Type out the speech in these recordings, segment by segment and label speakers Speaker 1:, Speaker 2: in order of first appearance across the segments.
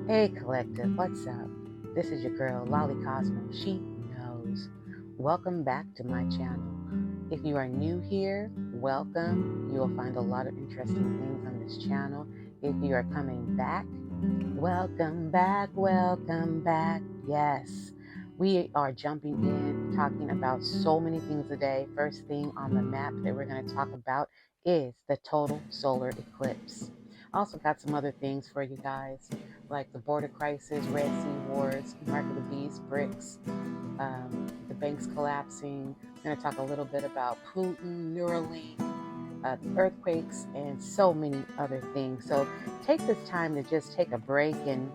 Speaker 1: Hey collective, what's up? This is your girl, Lolly Cosmo. She knows. Welcome back to my channel. If you are new here, welcome. You will find a lot of interesting things on this channel. If you are coming back, welcome back, welcome back. Yes, we are jumping in, talking about so many things today. First thing on the map that we're going to talk about is the total solar eclipse. Also got some other things for you guys, like the border crisis, Red Sea wars, Mark of the Beast, BRICS, the banks collapsing. We're going to talk a little bit about Putin, Neuralink, earthquakes, and so many other things. So take this time to just take a break and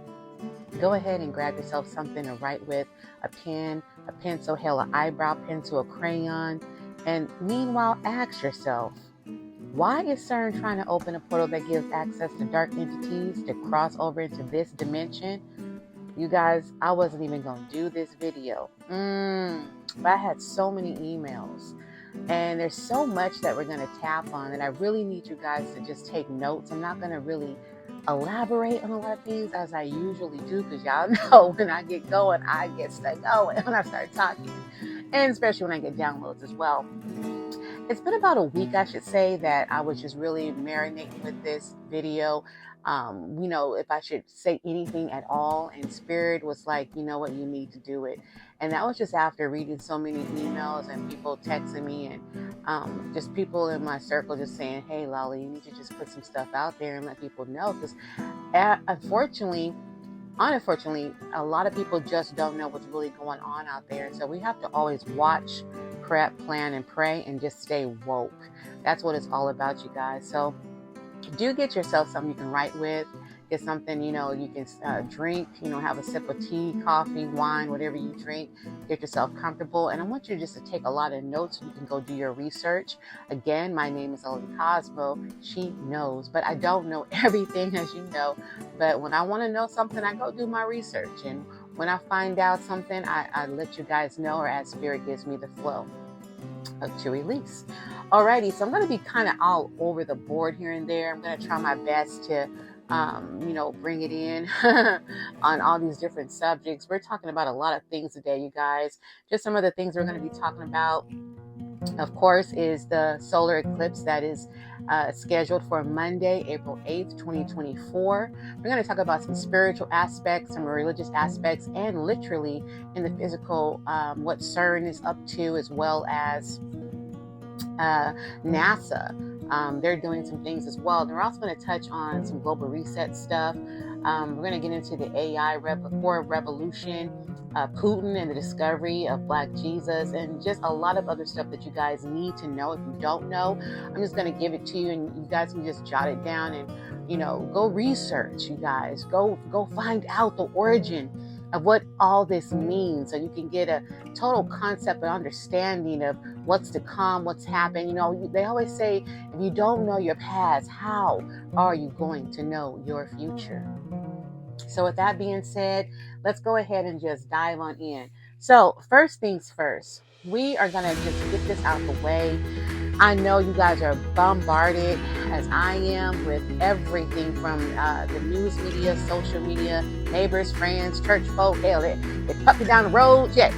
Speaker 1: go ahead and grab yourself something to write with, a pen, a pencil, hell, an eyebrow pencil, a crayon. And meanwhile, ask yourself, why is CERN trying to open a portal that gives access to dark entities to cross over into this dimension? You guys, I wasn't even going to do this video. But I had so many emails. And there's so much that we're going to tap on. And I really need you guys to just take notes. I'm not going to really elaborate on a lot of things as I usually do. Because y'all know when I get going, I get stuck going when I start talking. And especially when I get downloads as well. It's been about a week, I should say, that I was just really marinating with this video. If I should say anything at all, and Spirit was like, you know what, you need to do it. And that was just after reading so many emails and people texting me and just people in my circle just saying, hey, Lolly, you need to just put some stuff out there and let people know. Because unfortunately, a lot of people just don't know what's really going on out there. So we have to always watch, prep, plan, and pray, and just stay woke. That's what it's all about, you guys. So do get yourself something you can write with. Get something, you can drink, have a sip of tea, coffee, wine, whatever you drink. Get yourself comfortable. And I want you just to take a lot of notes so you can go do your research. Again, my name is Lolly Cosmo. She knows, but I don't know everything, as you know. But when I want to know something, I go do my research. And when I find out something, I let you guys know, or as Spirit gives me the flow to release. Alrighty, so I'm going to be kind of all over the board here and there. I'm going to try my best to bring it in on all these different subjects. We're talking about a lot of things today, you guys. Just some of the things we're going to be talking about, of course, is the solar eclipse that is scheduled for Monday, April 8th, 2024. We're going to talk about some spiritual aspects, some religious aspects, and literally in the physical, what CERN is up to, as well as NASA. They're doing some things as well. They're also going to touch on some global reset stuff. We're going to get into the AI revolution, Putin and the discovery of Black Jesus, and just a lot of other stuff that you guys need to know. If you don't know, I'm just going to give it to you, and you guys can just jot it down and, go research, you guys. Go find out the origin of what all this means, so you can get a total concept and understanding of what's to come, what's happened. They always say, if you don't know your past, how are you going to know your future? So with that being said, let's go ahead and just dive on in. So first things first, we are going to just get this out the way. I know you guys are bombarded, as I am, with everything from the news media, social media, neighbors, friends, church folk. Hell, they put me down the road. Yeah,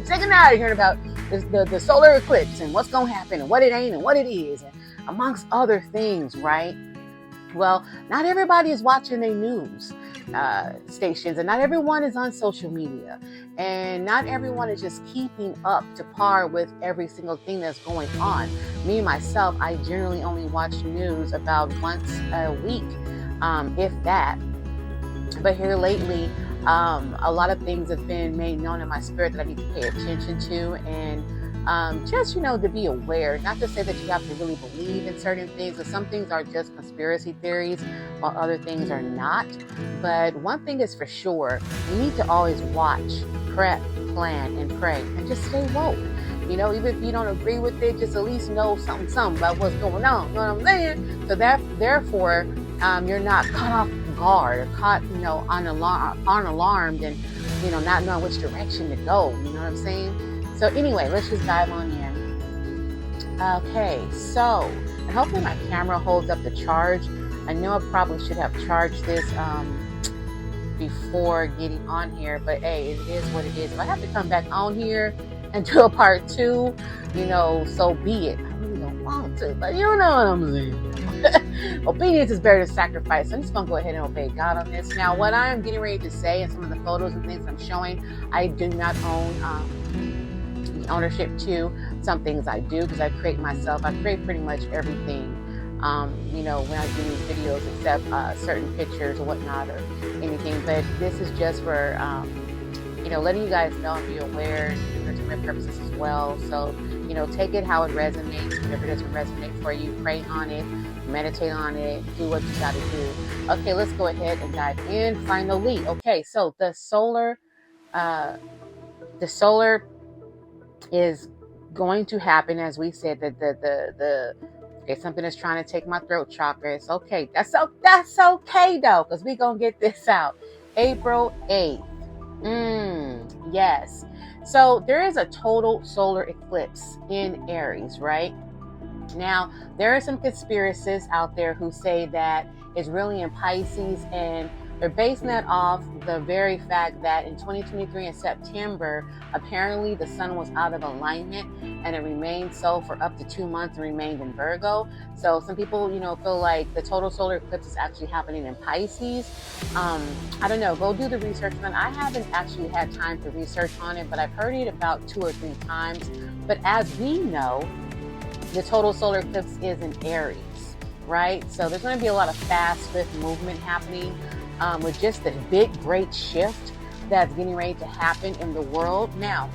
Speaker 1: checking out of hearing about the solar eclipse and what's going to happen and what it ain't and what it is, and amongst other things, right? Well, not everybody is watching their news stations, and not everyone is on social media, and not everyone is just keeping up to par with every single thing that's going on. Me, myself, I generally only watch news about once a week, if that. But here lately, a lot of things have been made known in my spirit that I need to pay attention to, and just, to be aware. Not to say that you have to really believe in certain things, because some things are just conspiracy theories, while other things are not. But one thing is for sure, you need to always watch, prep, plan, and pray, and just stay woke. Even if you don't agree with it, just at least know something about what's going on. You know what I'm saying? So therefore, you're not caught off guard or caught, unalarmed and, not knowing which direction to go. You know what I'm saying? So anyway, let's just dive on in. Okay, so, and hopefully my camera holds up the charge. I know I probably should have charged this before getting on here, but hey, it is what it is. If I have to come back on here and do a part 2, so be it. I really don't want to, but you know what I'm saying. Obedience is better than sacrifice. I'm just going to go ahead and obey God on this. Now, what I am getting ready to say and some of the photos and things I'm showing, I do not own ownership to. Some things I do because I create myself. I create pretty much everything. When I do these videos, except certain pictures or whatnot or anything. But this is just for, letting you guys know and be aware for entertainment purposes as well. So, take it how it resonates. Whatever doesn't resonate for you, pray on it, meditate on it, do what you got to do. Okay, let's go ahead and dive in. Finally, okay, so the solar is going to happen, as we said, that okay, something is trying to take my throat chakra. It's okay. That's okay though, because we're gonna get this out. April 8th. Yes. So there is a total solar eclipse in Aries, right? Now, there are some conspiracists out there who say that it's really in Pisces, and they're basing that off the very fact that in 2023 in September, apparently the sun was out of alignment and it remained so for up to 2 months and remained in Virgo. So some people, feel like the total solar eclipse is actually happening in Pisces. I don't know, go do the research on it. I haven't actually had time to research on it, but I've heard it about 2 or 3 times. But as we know, the total solar eclipse is in Aries, right? So there's going to be a lot of fast, swift movement happening. With just the big, great shift that's getting ready to happen in the world. Now,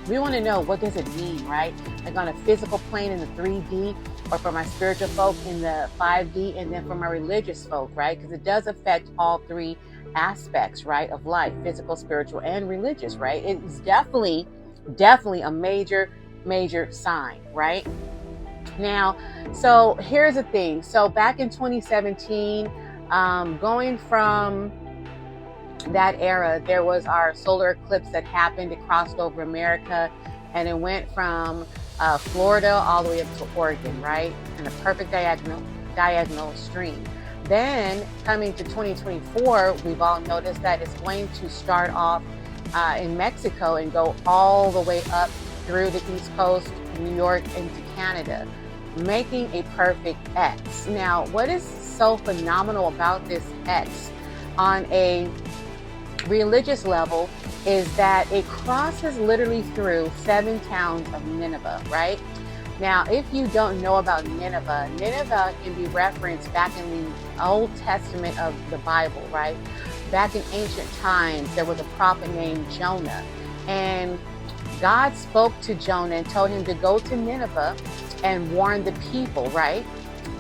Speaker 1: we want to know, what does it mean, right? Like on a physical plane in the 3D, or for my spiritual folk in the 5D, and then for my religious folk, right? Because it does affect all 3 aspects, right, of life: physical, spiritual, and religious, right? It's definitely a major sign, right? Now, so here's the thing. So back in 2017, going from that era, there was our solar eclipse that happened. It crossed over America, and it went from Florida all the way up to Oregon, right? In a perfect diagonal stream. Then coming to 2024, we've all noticed that it's going to start off in Mexico and go all the way up through the East Coast, New York, into Canada, making a perfect X. Now, what is so phenomenal about this X on a religious level is that it crosses literally through 7 towns of Nineveh, right? Now, if you don't know about Nineveh, Nineveh can be referenced back in the Old Testament of the Bible, right? Back in ancient times, there was a prophet named Jonah, and God spoke to Jonah and told him to go to Nineveh and warn the people, right?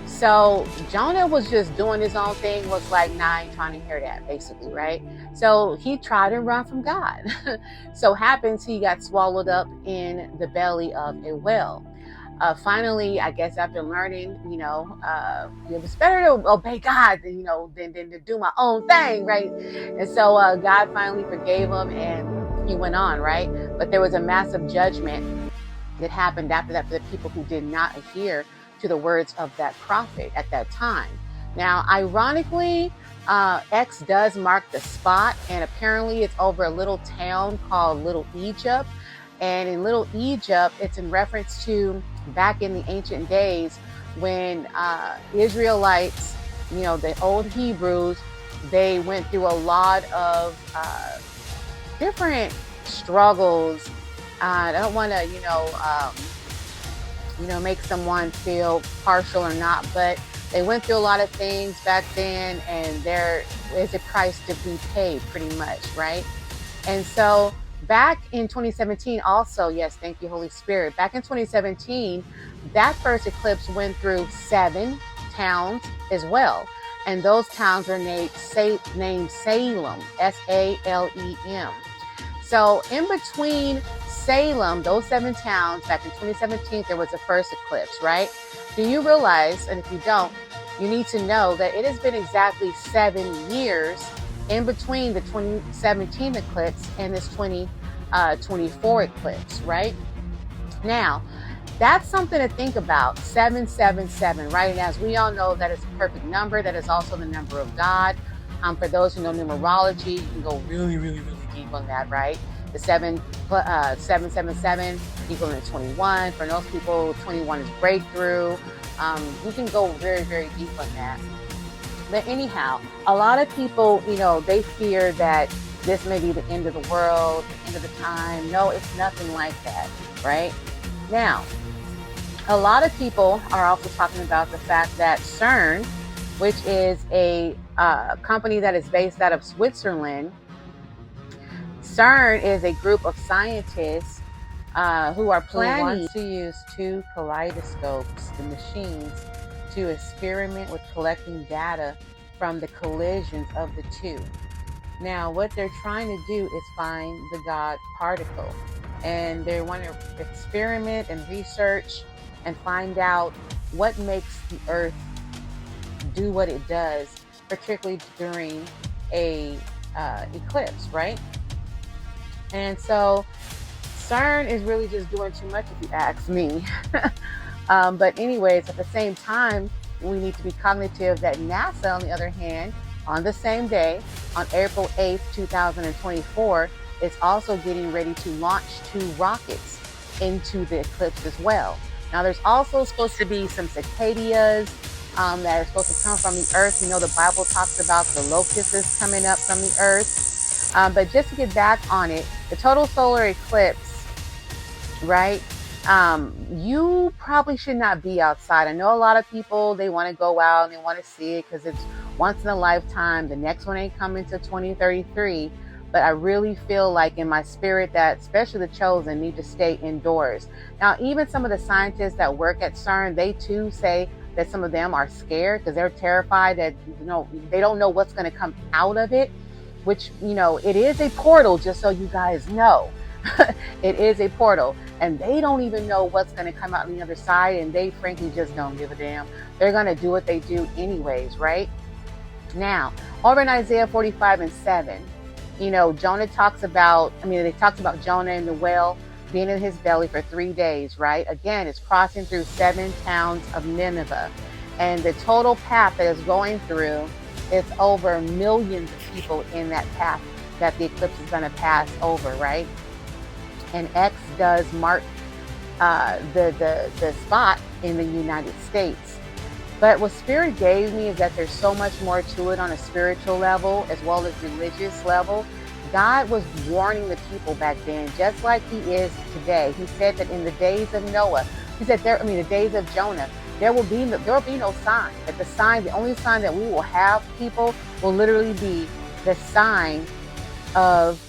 Speaker 1: So Jonah was just doing his own thing, was like, nah, I ain't trying to hear that, basically, right? So he tried to run from God. So happens he got swallowed up in the belly of a whale. Finally, I guess after learning, it was better to obey God than to do my own thing, right? And so God finally forgave him and he went on, right? But there was a massive judgment that happened after that for the people who did not adhere to the words of that prophet at that time. Now, ironically, X does mark the spot, and apparently it's over a little town called Little Egypt. And in Little Egypt, it's in reference to back in the ancient days when Israelites, the old Hebrews, they went through a lot of different struggles. I don't want to, make someone feel partial or not, but they went through a lot of things back then, and there is a price to be paid, pretty much, right? And so back in 2017 also, yes, thank you, Holy Spirit. Back in 2017, that first eclipse went through 7 towns as well. And those towns are named Salem, S-A-L-E-M. So in between Salem, those 7 towns, back in 2017, there was the first eclipse, right? Do you realize, and if you don't, you need to know that it has been exactly 7 years in between the 2017 eclipse and this 2024 eclipse, right? Now, that's something to think about, 777, right? And as we all know, that is a perfect number. That is also the number of God. For those who know numerology, you can go really, really, really deep on that, right? The 777 equaling 21. For most people, 21 is breakthrough. You can go very, very deep on that. But anyhow, a lot of people, they fear that this may be the end of the world, the end of the time. No, it's nothing like that, right? Now, a lot of people are also talking about the fact that CERN, which is a company that is based out of Switzerland, CERN is a group of scientists who are planning to use two kaleidoscopes, the machines, to experiment with collecting data from the collisions of the two. Now, what they're trying to do is find the God particle, and they want to experiment and research and find out what makes the Earth do what it does, particularly during a eclipse, right? And so CERN is really just doing too much, if you ask me. But anyways, at the same time, we need to be cognitive that NASA, on the other hand, on the same day, on April 8th, 2024, is also getting ready to launch 2 rockets into the eclipse as well. Now, there's also supposed to be some cicadas that are supposed to come from the earth. The Bible talks about the locusts coming up from the earth. But just to get back on it, the total solar eclipse, right? You probably should not be outside. I know a lot of people, they want to go out and they want to see it because it's once in a lifetime. The next one ain't coming to 2033. But I really feel like in my spirit that especially the chosen need to stay indoors. Now, even some of the scientists that work at CERN, they too say that some of them are scared because they're terrified that, they don't know what's going to come out of it, which, it is a portal, just so you guys know. It is a portal, and they don't even know what's going to come out on the other side, and they frankly just don't give a damn. They're going to do what they do anyways, right? Now, over in Isaiah 45:7, Jonah talks about, they talked about Jonah and the whale being in his belly for 3 days, right? Again, it's crossing through 7 towns of Nineveh. And the total path that it's going through, it's over millions of people in that path that the eclipse is going to pass over, right? And X does mark the spot in the United States. But what Spirit gave me is that there's so much more to it on a spiritual level as well as religious level. God was warning the people back then, just like he is today. He said that in the days of Noah, he said the days of Jonah, there will be no sign. That the only sign that we will have, people, will literally be the sign of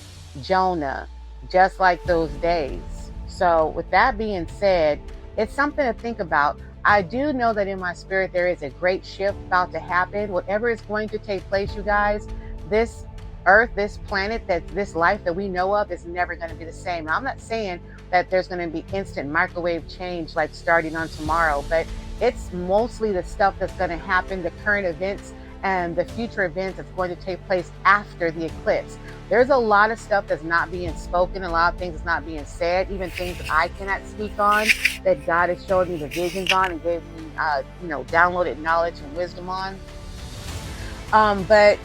Speaker 1: Jonah, just like those days. So with that being said, it's something to think about. I do know that in my spirit there is a great shift about to happen. Whatever is going to take place, you guys, this earth, this planet, this life that we know of is never going to be the same. Now, I'm not saying that there's going to be instant microwave change like starting on tomorrow, but it's mostly the stuff that's going to happen, the current events and the future events that's going to take place after the eclipse. There's a lot of stuff that's not being spoken, a lot of things that's not being said, even things that I cannot speak on, that God has showed me the visions on and gave me, downloaded knowledge and wisdom on. But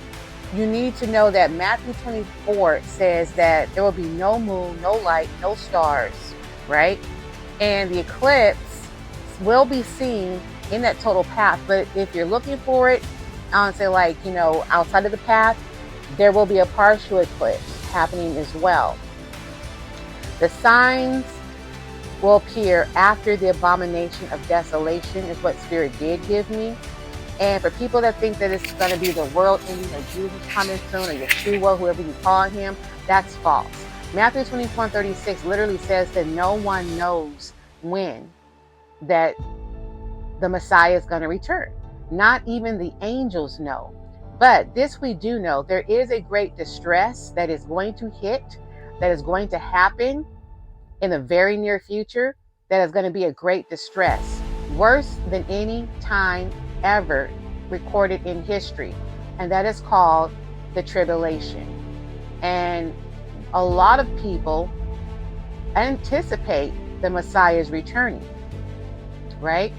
Speaker 1: you need to know that Matthew 24 says that there will be no moon, no light, no stars, right? And the eclipse will be seen in that total path. But if you're looking for it, outside of the path, there will be a partial eclipse happening as well. The signs will appear after the abomination of desolation is what Spirit did give me. And for people that think that it's going to be the world ending or Jesus coming soon or Yeshua, whoever you call him, that's false. Matthew 24:36 literally says that no one knows when that the Messiah is going to return. Not even the angels know. But this we do know, there is a great distress that is going to hit, that is going to happen in the very near future, that is going to be a great distress, worse than any time ever recorded in history. And that is called the Tribulation. And a lot of people anticipate the Messiah is returning, right?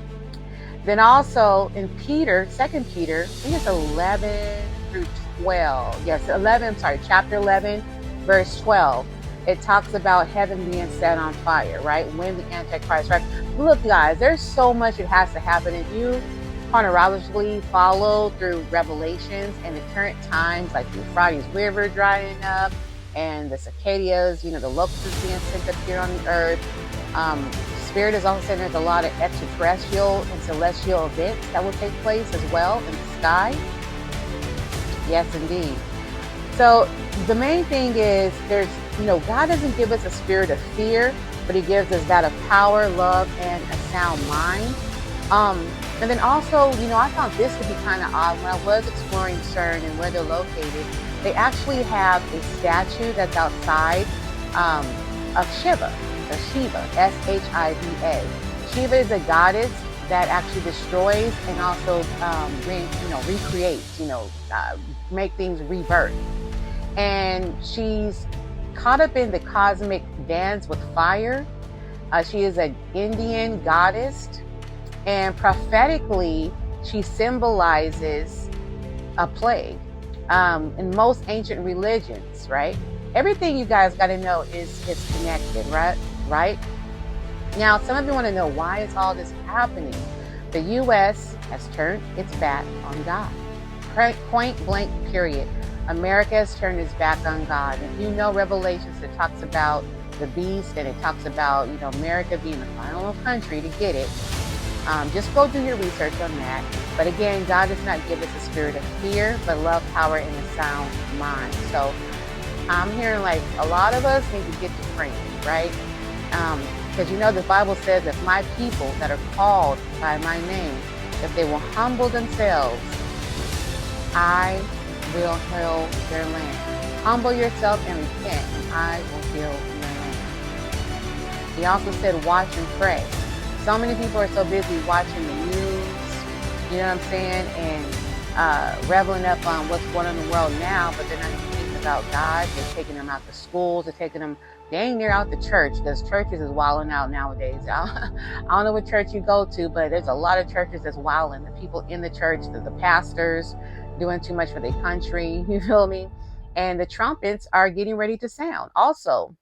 Speaker 1: Then also in Peter, 2 Peter, I think it's 11 through 12. Yes, 11, I'm sorry, chapter 11, verse 12. It talks about heaven being set on fire, right? When the Antichrist, right? Look, guys, there's so much that has to happen. If you chronologically follow through Revelations and the current times, like the Euphrates River drying up and the cicadas, the locusts being sent up here on the earth. Spirit is also saying there's a lot of extraterrestrial and celestial events that will take place as well in the sky. Yes, indeed. So the main thing is God doesn't give us a spirit of fear, but he gives us that of power, love, and a sound mind. And then also, I found this to be kind of odd. When I was exploring CERN and where they're located, they actually have a statue that's outside of Shiva, or Shiva, S-H-I-V-A. Shiva is a goddess that actually destroys and also recreates, make things rebirth. And she's caught up in the cosmic dance with fire. She is an Indian goddess, and prophetically, she symbolizes a plague. In most ancient religions, right? Everything you guys got to know is connected, right? Now, some of you want to know, why is all this happening? The U.S. has turned its back on God. Point blank, period. America has turned its back on God. If you know Revelations, it talks about the beast, and it talks about, America being the final country to get it. Just go do your research on that. But again, God does not give us a spirit of fear, but love, power, and a sound mind. So I'm hearing like a lot of us need to get to praying, right? Because the Bible says, if my people that are called by my name, if they will humble themselves, I will heal their land. Humble yourself and repent, and I will heal your land. He also said, watch and pray. So many people are so busy watching the news, you know what I'm saying, and reveling up on what's going on in the world now, but they're not even thinking about God. They're taking them out to schools. They're taking them dang near out to church, because churches is wilding out nowadays. I don't know what church you go to, but there's a lot of churches that's wilding. The people in the church, the pastors doing too much for their country, you feel me? And the trumpets are getting ready to sound. Also,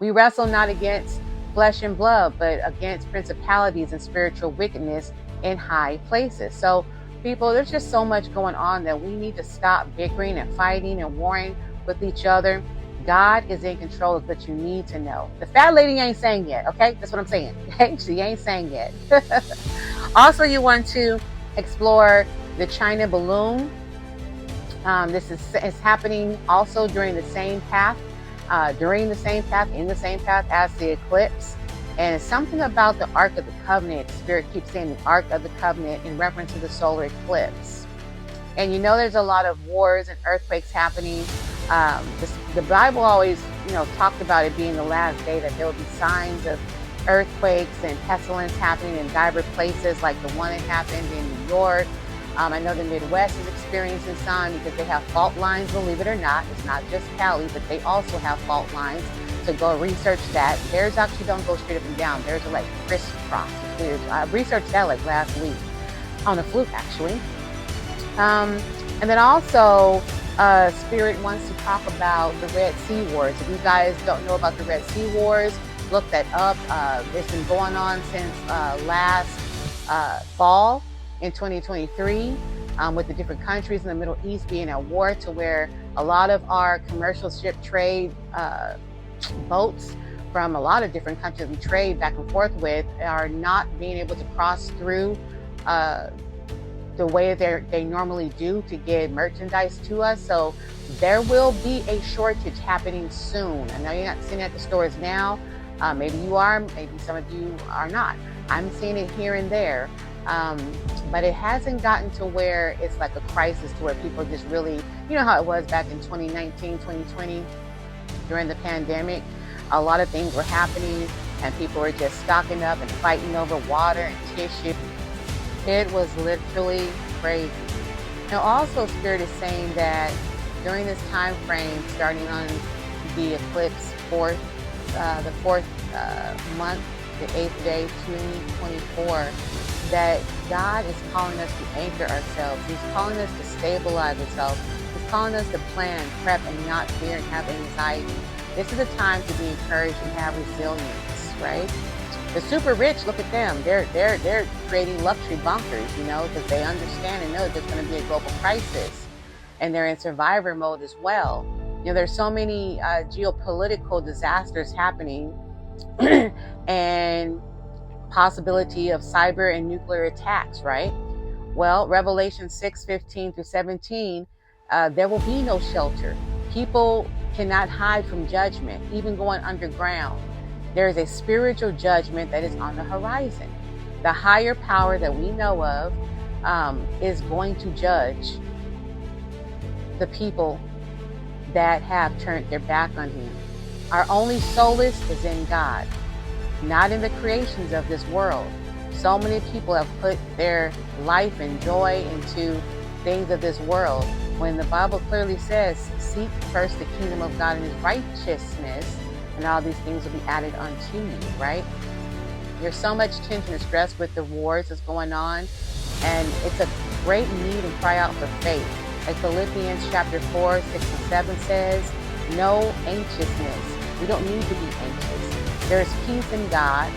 Speaker 1: we wrestle not against flesh and blood, but against principalities and spiritual wickedness in high places. So people, there's just so much going on that we need to stop bickering and fighting and warring with each other. God is in control of what you need to know. The fat lady ain't saying yet, okay? That's what I'm saying. Okay? She ain't saying yet. Also, you want to explore the China balloon. This is happening also during the same path. In the same path as the eclipse. And it's something about the Ark of the Covenant. Spirit keeps saying the Ark of the Covenant in reference to the solar eclipse. And there's a lot of wars and earthquakes happening. The Bible always, talked about it being the last day, that there will be signs of earthquakes and pestilence happening in diverse places, like the one that happened in New York. I know the Midwest is experiencing some, because they have fault lines, believe it or not. It's not just Cali, but they also have fault lines. So go research that. Theirs actually don't go straight up and down. Theirs are like crisscross. It's weird. I researched that like last week on a fluke, actually. And then also, Spirit wants to talk about the Red Sea Wars. If you guys don't know about the Red Sea Wars, look that up. It's been going on since last fall in 2023, with the different countries in the Middle East being at war, to where a lot of our commercial ship trade boats from a lot of different countries we trade back and forth with are not being able to cross through the way they normally do to get merchandise to us. So there will be a shortage happening soon. I know you're not seeing it at the stores now. Maybe you are, maybe some of you are not. I'm seeing it here and there. But it hasn't gotten to where it's like a crisis, to where people just really, how it was back in 2019, 2020, during the pandemic. A lot of things were happening, and people were just stocking up and fighting over water and tissue. It was literally crazy. Now, also, Spirit is saying that during this time frame, starting on the eclipse the fourth month, the 8th day, 2024, that God is calling us to anchor ourselves. He's calling us to stabilize ourselves. He's calling us to plan, prep, and not fear and have anxiety. This is a time to be encouraged and have resilience, right? The super rich, look at them. They're creating luxury bunkers, because they understand and know that there's going to be a global crisis, and they're in survivor mode as well. There's so many geopolitical disasters happening, and possibility of cyber and nuclear attacks, right? Well, Revelation 6:15 through 17, there will be no shelter. People cannot hide from judgment, even going underground. There is a spiritual judgment that is on the horizon. The higher power that we know of is going to judge the people that have turned their back on Him. Our only solace is in God, not in the creations of this world. So many people have put their life and joy into things of this world, when the Bible clearly says, seek first the kingdom of God and His righteousness, and all these things will be added unto you, right? There's so much tension and stress with the wars that's going on, and it's a great need and cry out for faith. Like Philippians chapter 4, 6 and 7 says, no anxiousness. We don't need to be anxious. There is peace in God,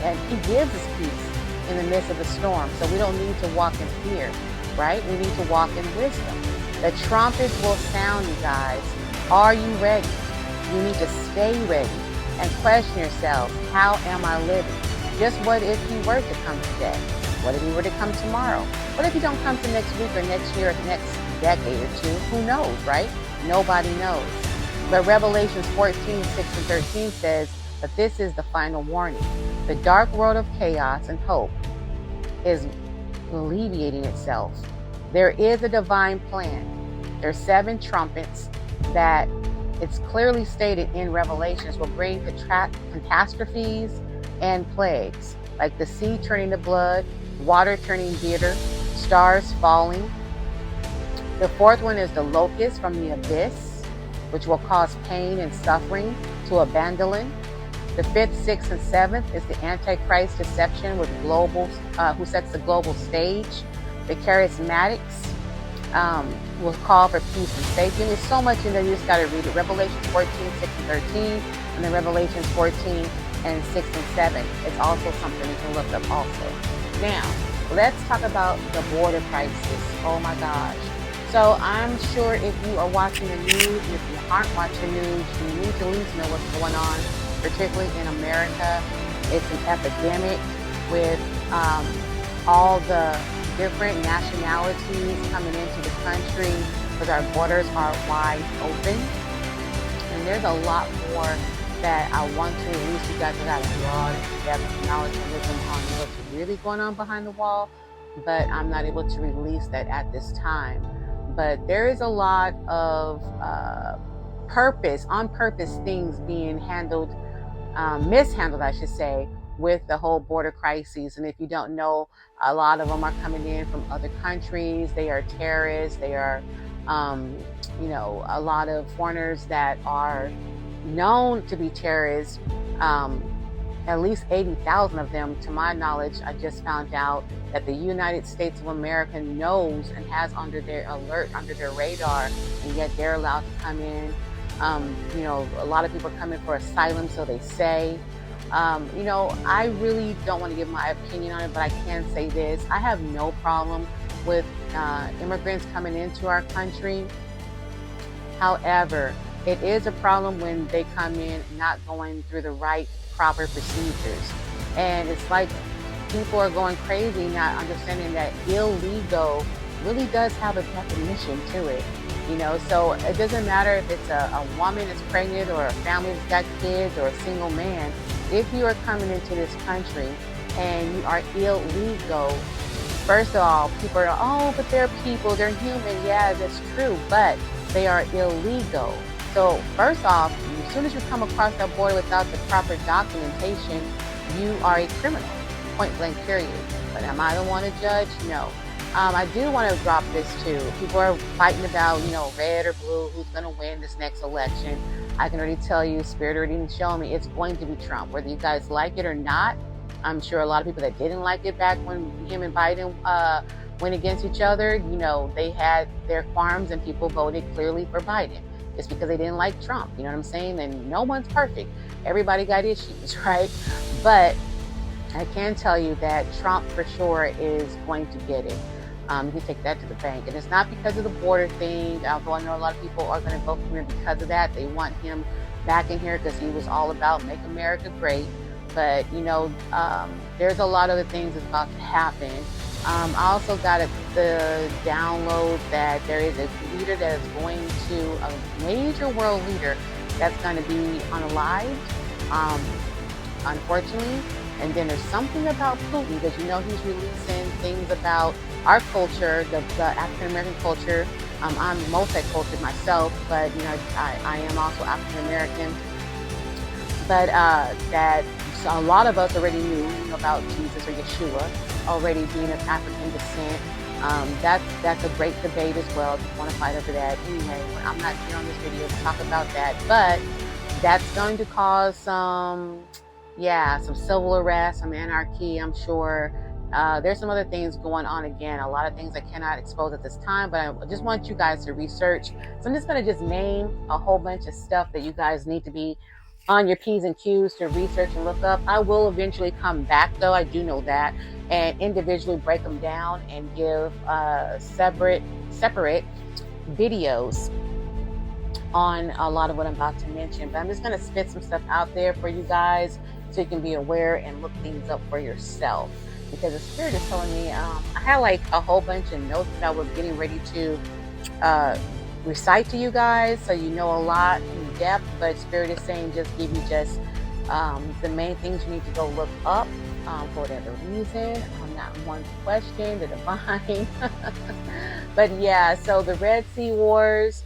Speaker 1: and He gives us peace in the midst of the storm. So we don't need to walk in fear, right? We need to walk in wisdom. The trumpets will sound, you guys. Are you ready? You need to stay ready and question yourself, how am I living? Just what if He were to come today? What if He were to come tomorrow? What if He don't come to next week or next year or the next decade or two? Who knows, right? Nobody knows. But Revelation 14, 6 and 13 says that this is the final warning. The dark world of chaos and hope is alleviating itself. There is a divine plan. There's 7 trumpets that it's clearly stated in Revelations will bring catastrophes and plagues, like the sea turning to blood, water turning bitter, stars falling. The 4th one is the locust from the abyss, which will cause pain and suffering to Abandon. The 5th, 6th, and 7th is the Antichrist deception with who sets the global stage. The charismatics will call for peace and safety. And there's so much in there, you just got to read it. Revelation 14, 6 and 13, and then Revelations 14 and 6 and 7. It's also something you can look up also. Now, let's talk about the border crisis. Oh my gosh. So I'm sure if you are watching the news, if you aren't watching the news, you need to at least know what's going on, particularly in America. It's an epidemic with all the different nationalities coming into the country, because our borders are wide open. And there's a lot more that I want to release. You guys got a lot of depth, knowledge, and wisdom on what's really going on behind the wall, but I'm not able to release that at this time. But there is a lot of on purpose things being mishandled, I should say, with the whole border crises. And if you don't know, a lot of them are coming in from other countries. They are terrorists. They are, a lot of foreigners that are known to be terrorists. At least 80,000 of them, to my knowledge. I just found out that the United States of America knows and has under their alert, under their radar, and yet they're allowed to come in. A lot of people are coming for asylum, so they say. I really don't want to give my opinion on it, but I can say this. I have no problem with immigrants coming into our country. However, it is a problem when they come in not going through the right proper procedures. And it's like people are going crazy, not understanding that illegal really does have a definition to it. So it doesn't matter if it's a woman that's pregnant or a family that's got kids or a single man. If you are coming into this country and you are illegal, first of all, people are, but they're people, they're human. Yeah, that's true, but they are illegal. So first off, as soon as you come across that border without the proper documentation, you are a criminal, point blank period. But am I the one to judge? No. I do want to drop this too. People are fighting about, red or blue, who's going to win this next election. I can already tell you, Spirit already showed me it's going to be Trump. Whether you guys like it or not, I'm sure a lot of people that didn't like it back when him and Biden went against each other, you know, they had their qualms and people voted clearly for Biden. It's because they didn't like Trump. You know what I'm saying? And no one's perfect. Everybody got issues, right? But I can tell you that Trump for sure is going to get it. You can take that to the bank. And it's not because of the border thing, although I know a lot of people are going to vote for him because of that. They want him back in here because he was all about make America great. But, you know, there's a lot of other things that's about to happen. I also got the download that there is a leader that is going to, a major world leader that's going to be unalived, unfortunately. And then there's something about Putin, because you know he's releasing things about our culture, the African-American culture. I'm multicultural myself, but you know I am also African-American. But that a lot of us already knew about Jesus or Yeshua, already being of African descent. That's a great debate as well. If you want to fight over that, anyway, I'm not here on this video to talk about that, but that's going to cause some civil unrest, some anarchy, I'm sure. There's some other things going on again, a lot of things I cannot expose at this time, but I just want you guys to research. So I'm just going to just name a whole bunch of stuff that you guys need to be on your P's and Q's to research and look up. I will eventually come back, though, I do know that, and individually break them down and give separate videos on a lot of what I'm about to mention. But I'm just going to spit some stuff out there for you guys so you can be aware and look things up for yourself. Because the Spirit is telling me, I had like a whole bunch of notes that I was getting ready to recite to you guys, so you know a lot in depth, but Spirit is saying just give you just the main things you need to go look up for whatever reason. I'm not one to question the divine. But yeah, so the Red Sea Wars,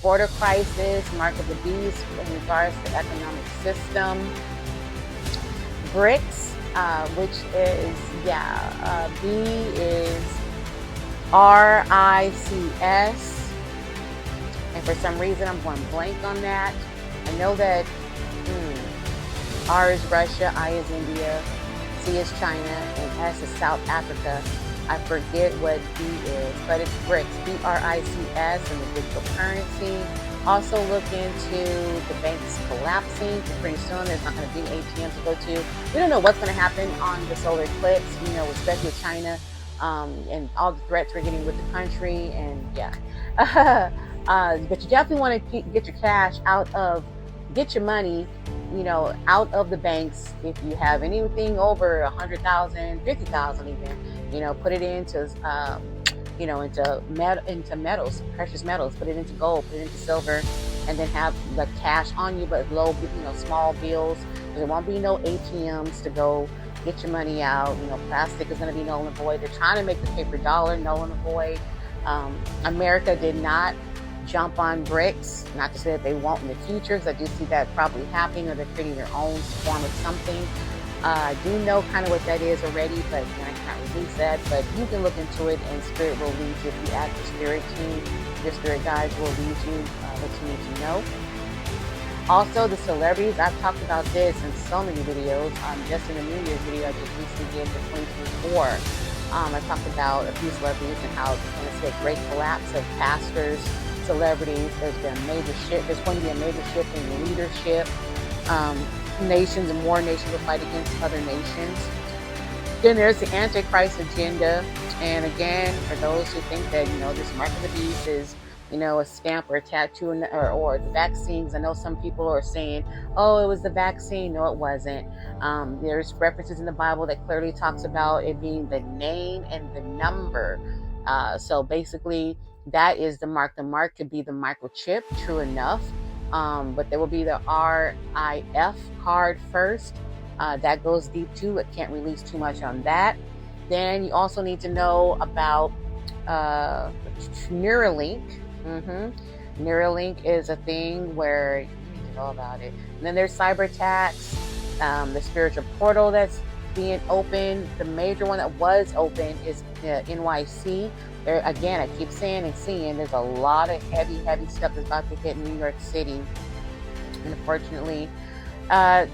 Speaker 1: border crisis, mark of the beast in regards to economic system, BRICS, which is, B is RICS. And for some reason, I'm going blank on that. I know that R is Russia, I is India, C is China, and S is South Africa. I forget what D is, but it's BRICS, BRICS, and the digital currency. Also look into the banks collapsing. Pretty soon there's not going to be ATMs to go to. We don't know what's going to happen on the solar eclipse, especially with China and all the threats we're getting with the country. And but you definitely want to get your cash get your money, out of the banks. If you have anything over 100,000, 50,000 even, put it into into metals, precious metals. Put it into gold, put it into silver, and then have the cash on you, but low, small bills. There won't be no ATMs to go get your money out. Plastic is going to be null and void. They're trying to make the paper dollar null and void. America did not jump on BRICS. Not to say that they won't in the future, because I do see that probably happening, or they're creating their own form of something. I do know kind of what that is already, but I can't release that. But you can look into it, and Spirit will lead you. If you ask the Spirit team, your Spirit guides will lead you what you need to know. Also, the celebrities, I've talked about this in so many videos. Just in the New Year's video I just recently did for 2024. I talked about a few celebrities and how it's a great collapse of pastors, celebrities. There's been a major shift. There's going to be a major shift in leadership. Nations and more nations will fight against other nations. Then there's the Antichrist agenda. And again, for those who think that, this mark of the beast is, a stamp or a tattoo or the vaccines. I know some people are saying, oh, it was the vaccine. No, it wasn't. There's references in the Bible that clearly talks about it being the name and the number. So basically, that is the mark. The mark could be the microchip, true enough. But there will be the RIF card first. That goes deep too. I can't release too much on that. Then you also need to know about Neuralink. Neuralink is a thing where you need to know about it. And then there's cyber attacks, the spiritual portal that's being open. The major one that was open is NYC. There again, I keep saying and seeing there's a lot of heavy stuff that's about to hit New York City. And unfortunately,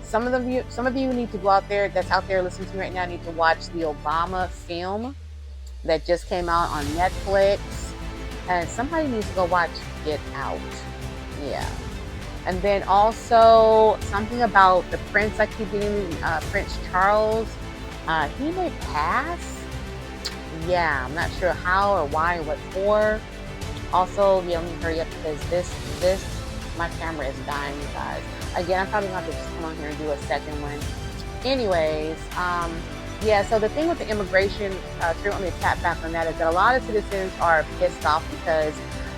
Speaker 1: Some of you need to go out there, that's out there listening to me right now, need to watch the Obama film that just came out on Netflix. And somebody needs to go watch Get Out. Yeah. And then also something about the prince I keep getting, Prince Charles. He may pass. Yeah, I'm not sure how or why or what for. Also, yeah, let me hurry up because my camera is dying, you guys. Again, I'm probably going to have to just come on here and do a second one. Anyways, yeah, so the thing with the immigration, let me tap back on that, is that a lot of citizens are pissed off because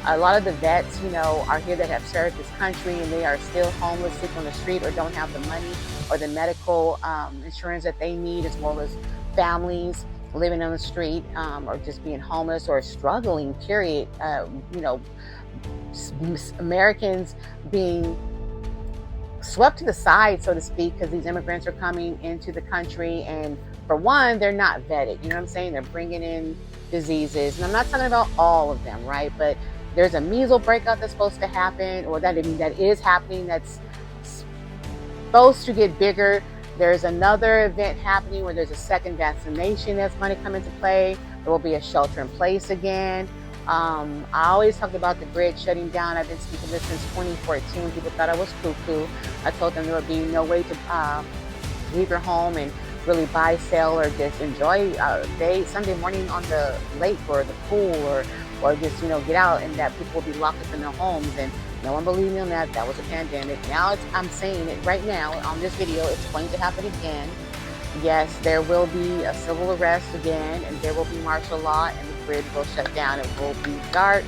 Speaker 1: a lot of the vets, you know, are here that have served this country and they are still homeless, sitting on the street, or don't have the money or the medical insurance that they need, as well as families living on the street, or just being homeless or struggling, period. You know, Americans being swept to the side, so to speak, because these immigrants are coming into the country, and for one, they're not vetted. You know what I'm saying? They're bringing in diseases, and I'm not talking about all of them, right? But there's a measles breakout that's supposed to happen, or that is happening, that's supposed to get bigger. There's another event happening where there's a second vaccination that's going to come into play. There will be a shelter in place again. I always talked about the grid shutting down. I've been speaking this since 2014. People thought I was cuckoo. I told them there would be no way to leave your home and really buy, sell, or just enjoy Sunday morning on the lake or the pool, or just, you know, get out, and that people will be locked up in their homes. And no one believed me on that. That was a pandemic. Now I'm saying it right now on this video. It's going to happen again. Yes, there will be a civil arrest again, and there will be martial law, and the grid will shut down. It will be dark.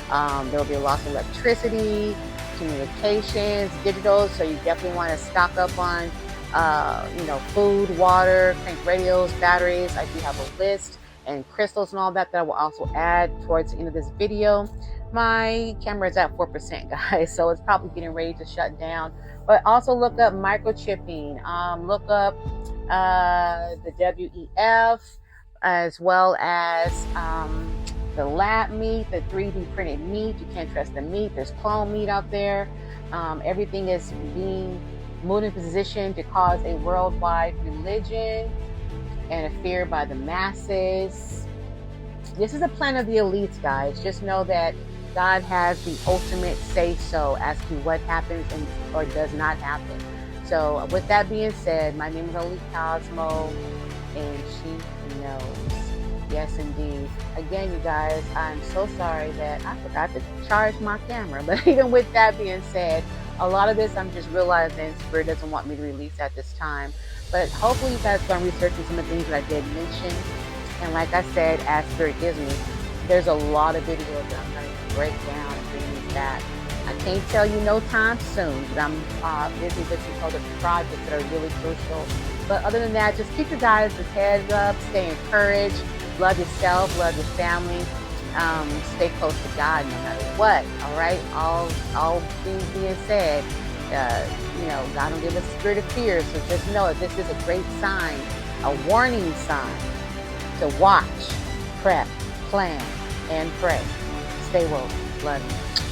Speaker 1: There will be a loss of electricity, communications, digital. So you definitely want to stock up on, you know, food, water, crank radios, batteries. I do have a list, and crystals and all that I will also add towards the end of this video. My camera is at 4%, guys, so it's probably getting ready to shut down. But also look up microchipping. Look up the WEF, as well as the lab meat, the 3D printed meat. You can't trust the meat. There's clone meat out there. Everything is being moved in position to cause a worldwide religion and a fear by the masses. This is a plan of the elites, guys. Just know that God has the ultimate say-so as to what happens or does not happen. So with that being said, my name is Holy Cosmo, and she knows. Yes, indeed. Again, you guys, I'm so sorry that I forgot to charge my camera. But even with that being said, a lot of this I'm just realizing Spirit doesn't want me to release at this time. But hopefully you guys can research some of the things that I did mention. And like I said, as Spirit gives me, there's a lot of videos that I'm going to break down and bring these back. I can't tell you no time soon, but I'm busy with some other projects that are really crucial. But other than that, just keep your guys' heads up, stay encouraged, love yourself, love your family, stay close to God no matter what. All right, all things being said, you know, God don't give us a spirit of fear, so just know that this is a great sign, a warning sign to watch, prep, plan, and pray. Stay woke. Love you.